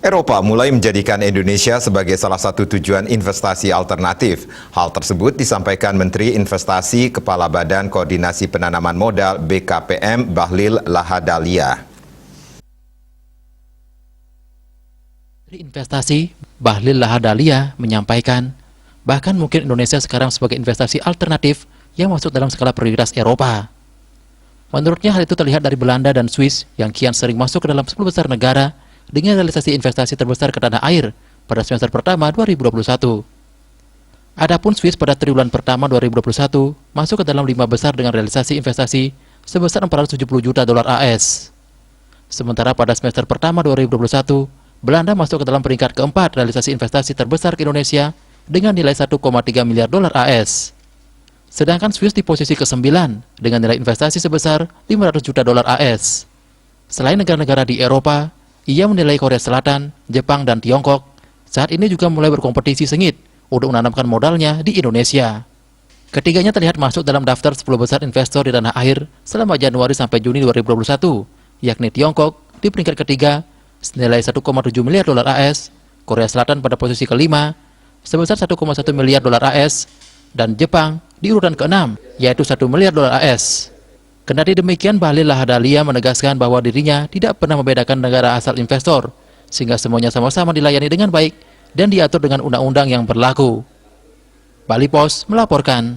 Eropa mulai menjadikan Indonesia sebagai salah satu tujuan investasi alternatif. Hal tersebut disampaikan Menteri Investasi Kepala Badan Koordinasi Penanaman Modal BKPM Bahlil Lahadalia. Menteri Investasi Bahlil Lahadalia menyampaikan, bahkan mungkin Indonesia sekarang sebagai investasi alternatif yang masuk dalam skala prioritas Eropa. Menurutnya hal itu terlihat dari Belanda dan Swiss yang kian sering masuk ke dalam 10 besar negara dengan realisasi investasi terbesar ke tanah air pada semester pertama 2021. Adapun Swiss pada triwulan pertama 2021 masuk ke dalam 5 besar dengan realisasi investasi sebesar 470 juta dolar AS. Sementara pada semester pertama 2021, Belanda masuk ke dalam peringkat keempat realisasi investasi terbesar ke Indonesia dengan nilai 1,3 miliar dolar AS. Sedangkan Swiss di posisi ke-9 dengan nilai investasi sebesar 500 juta dolar AS. Selain negara-negara di Eropa, ia menilai Korea Selatan, Jepang, dan Tiongkok saat ini juga mulai berkompetisi sengit untuk menanamkan modalnya di Indonesia. Ketiganya terlihat masuk dalam daftar 10 besar investor di tanah air selama Januari sampai Juni 2021, yakni Tiongkok di peringkat ketiga senilai 1,7 miliar dolar AS, Korea Selatan pada posisi kelima sebesar 1,1 miliar dolar AS, dan Jepang di urutan ke-6 yaitu 1 miliar dolar AS. Kendati demikian, Bahlil Lahadalia menegaskan bahwa dirinya tidak pernah membedakan negara asal investor, sehingga semuanya sama-sama dilayani dengan baik dan diatur dengan undang-undang yang berlaku. Bali Pos melaporkan.